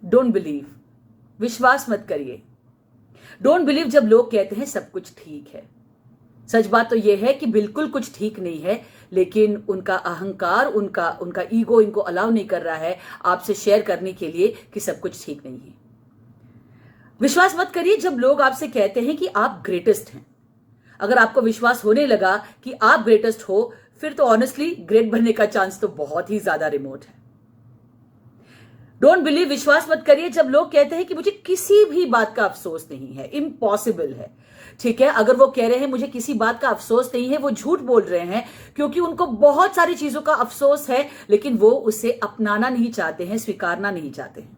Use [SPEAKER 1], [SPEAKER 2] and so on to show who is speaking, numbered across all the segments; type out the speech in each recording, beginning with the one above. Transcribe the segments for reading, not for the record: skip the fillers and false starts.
[SPEAKER 1] Don't believe, विश्वास मत करिए। डोंट बिलीव जब लोग कहते हैं सब कुछ ठीक है। सच बात तो यह है कि बिल्कुल कुछ ठीक नहीं है, लेकिन उनका अहंकार, उनका ईगो इनको अलाउ नहीं कर रहा है आपसे शेयर करने के लिए कि सब कुछ ठीक नहीं है। विश्वास मत करिए जब लोग आपसे कहते हैं कि आप ग्रेटेस्ट हैं। अगर आपको विश्वास होने लगा कि आप ग्रेटेस्ट हो, फिर तो ऑनेस्टली ग्रेट बनने का चांस तो बहुत ही ज्यादा रिमोट है। डोंट बिलीव, विश्वास मत करिए जब लोग कहते हैं कि मुझे किसी भी बात का अफसोस नहीं है, इम्पॉसिबल है। ठीक है, अगर वो कह रहे हैं मुझे किसी बात का अफसोस नहीं है, वो झूठ बोल रहे हैं, क्योंकि उनको बहुत सारी चीजों का अफसोस है, लेकिन वो उसे अपनाना नहीं चाहते हैं, स्वीकारना नहीं चाहते हैं।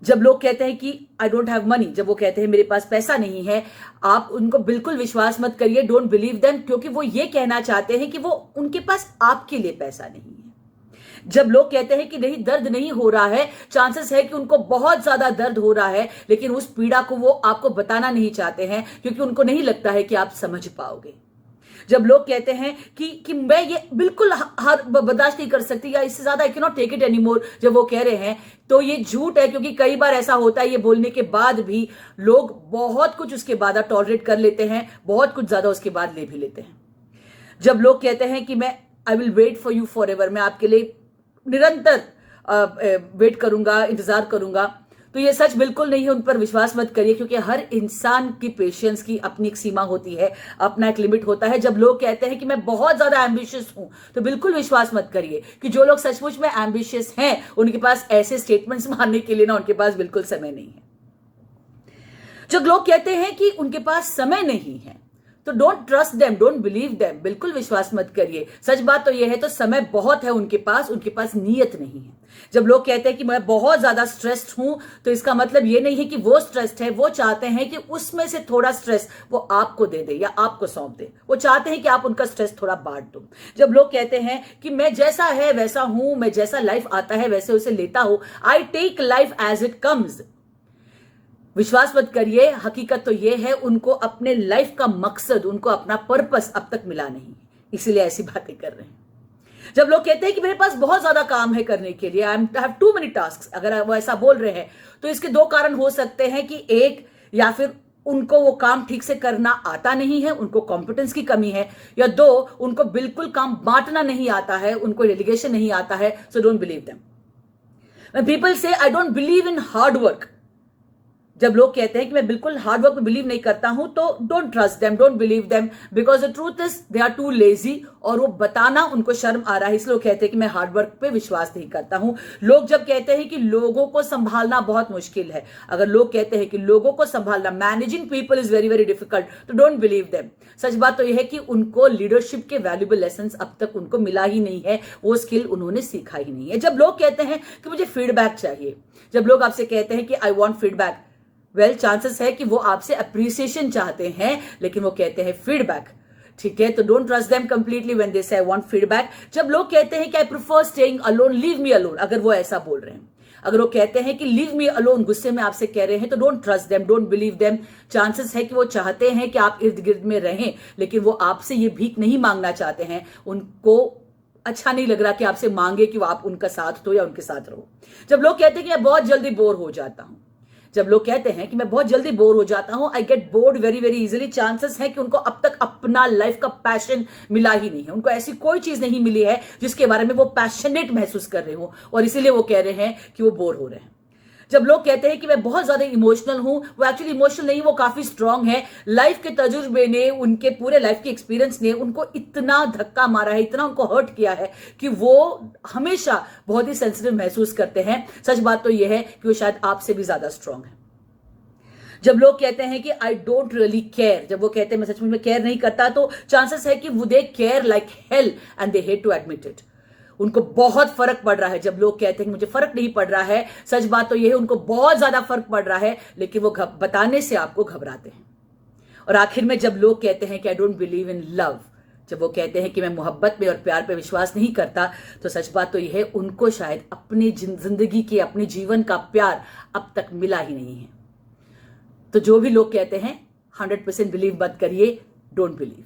[SPEAKER 1] जब लोग कहते हैं कि आई डोंट हैव मनी, जब वो कहते हैं मेरे पास पैसा नहीं है, आप उनको बिल्कुल विश्वास मत करिए, डोंट बिलीव देम, क्योंकि वो ये कहना चाहते हैं कि वो उनके पास आपके लिए पैसा नहीं है। जब लोग कहते हैं कि नहीं दर्द नहीं हो रहा है, चांसेस है कि उनको बहुत ज्यादा दर्द हो रहा है, लेकिन उस पीड़ा को वो आपको बताना नहीं चाहते हैं, क्योंकि उनको नहीं लगता है कि आप समझ पाओगे। जब लोग कहते हैं कि मैं ये बिल्कुल हर बर्दाश्त नहीं कर सकती, या इससे ज्यादा I can not take it any more, जब वो कह रहे हैं, तो ये झूठ है, क्योंकि कई बार ऐसा होता है ये बोलने के बाद भी लोग बहुत कुछ उसके बाद टॉलरेट कर लेते हैं, बहुत कुछ ज्यादा उसके बाद ले भी लेते हैं। जब लोग कहते हैं कि मैं I will wait for you forever, मैं आपके लिए निरंतर वेट करूंगा, इंतजार करूंगा, तो ये सच बिल्कुल नहीं है, उन पर विश्वास मत करिए, क्योंकि हर इंसान की पेशेंस की अपनी एक सीमा होती है, अपना एक लिमिट होता है। जब लोग कहते हैं कि मैं बहुत ज्यादा एम्बिशियस हूं, तो बिल्कुल विश्वास मत करिए कि जो लोग सचमुच में एम्बिशियस हैं, उनके पास ऐसे स्टेटमेंट्स मारने के लिए ना उनके पास बिल्कुल समय नहीं है। जब लोग कहते हैं कि उनके पास समय नहीं है, तो don't trust them, don't believe them, बिल्कुल विश्वास मत करिए। सच बात तो यह है, तो समय बहुत है उनके पास नीयत नहीं है। जब लोग कहते हैं कि मैं बहुत ज्यादा स्ट्रेस्ड हूं, तो इसका मतलब यह नहीं है कि वो स्ट्रेस्ड है, वो चाहते हैं कि उसमें से थोड़ा स्ट्रेस वो आपको दे दे या आपको सौंप दे, वो चाहते हैं कि आप उनका स्ट्रेस थोड़ा बांट दो। जब लोग कहते हैं कि मैं जैसा है वैसा हूं, मैं जैसा लाइफ आता है वैसे उसे लेता हूं, I take life as it comes, विश्वास मत करिए। हकीकत तो यह है, उनको अपने लाइफ का मकसद, उनको अपना पर्पस अब तक मिला नहीं, इसीलिए ऐसी बातें कर रहे हैं। जब लोग कहते हैं कि मेरे पास बहुत ज्यादा काम है करने के लिए, I have too many tasks, अगर वो ऐसा बोल रहे हैं, तो इसके दो कारण हो सकते हैं कि एक, या फिर उनको वो काम ठीक से करना आता नहीं है, उनको कॉम्पिटेंस की कमी है, या दो, उनको बिल्कुल काम बांटना नहीं आता है, उनको डेलीगेशन नहीं आता है। So don't believe them. When people say I don't believe in hard work, जब लोग कहते हैं कि मैं बिल्कुल हार्ड वर्क में बिलीव नहीं करता हूं, तो don't trust them, don't believe them, because the truth is they are too lazy, और वो बताना उनको शर्म आ रहा है, इसलिए कहते हैं कि मैं हार्ड वर्क पे विश्वास नहीं करता हूं। लोग जब कहते हैं कि लोगों को संभालना बहुत मुश्किल है, अगर लोग कहते हैं कि लोगों को संभालना, managing people is very very difficult, तो डोंट बिलीव देम। सच बात तो यह है कि उनको लीडरशिप के वैल्यूएबल लेसन अब तक उनको मिला ही नहीं है, वो स्किल उन्होंने सीखा ही नहीं है। जब लोग कहते हैं कि मुझे फीडबैक चाहिए, जब लोग आपसे कहते हैं कि I want feedback, well chances है कि वो आपसे अप्रिसिएशन चाहते हैं, लेकिन वो कहते हैं फीडबैक। ठीक है, तो don't trust them completely when they से आई वांट फीडबैक। जब लोग कहते हैं कि I prefer staying alone, leave me alone, अगर वो ऐसा बोल रहे हैं, अगर वो कहते हैं कि लीव मी अलोन, गुस्से में आपसे कह रहे हैं, तो don't trust them, don't believe them. Chances है कि वो चाहते हैं कि आप इर्द गिर्द में रहें, लेकिन वो आपसे ये भीख नहीं मांगना चाहते हैं, उनको अच्छा नहीं लग रहा कि आपसे मांगे कि वो आप उनका साथ दो या उनके साथ रहो। जब लोग कहते हैं कि मैं बहुत जल्दी बोर हो जाता हूं, जब लोग कहते हैं कि मैं बहुत जल्दी बोर हो जाता हूं, I get bored very very easily, chances है कि उनको अब तक अपना लाइफ का पैशन मिला ही नहीं है, उनको ऐसी कोई चीज नहीं मिली है जिसके बारे में वो पैशनेट महसूस कर रहे हो, और इसीलिए वो कह रहे हैं कि वो बोर हो रहे हैं। जब लोग कहते हैं कि मैं बहुत ज्यादा इमोशनल हूं, वो एक्चुअली इमोशनल नहीं, वो काफी स्ट्रांग है। लाइफ के तजुर्बे ने, उनके पूरे लाइफ के एक्सपीरियंस ने उनको इतना धक्का मारा है, इतना उनको हर्ट किया है कि वो हमेशा बहुत ही सेंसिटिव महसूस करते हैं। सच बात तो यह है कि वो शायद आपसे भी ज्यादा स्ट्रांग है। जब लोग कहते हैं कि आई डोंट रियली केयर, जब वो कहते हैं मैं सचमुच में केयर नहीं करता, तो चांसेस है कि वो they care like hell and they hate to admit it, उनको बहुत फर्क पड़ रहा है। जब लोग कहते हैं कि मुझे फर्क नहीं पड़ रहा है, सच बात तो यह है उनको बहुत ज्यादा फर्क पड़ रहा है, लेकिन वो बताने से आपको घबराते हैं। और आखिर में जब लोग कहते हैं कि आई डोंट बिलीव इन लव, जब वो कहते हैं कि मैं मोहब्बत में और प्यार पे विश्वास नहीं करता, तो सच बात तो यह है उनको शायद अपनी जिंदगी के, अपने जीवन का प्यार अब तक मिला ही नहीं है। तो जो भी लोग कहते हैं 100% बिलीव मत करिए, डोंट बिलीव।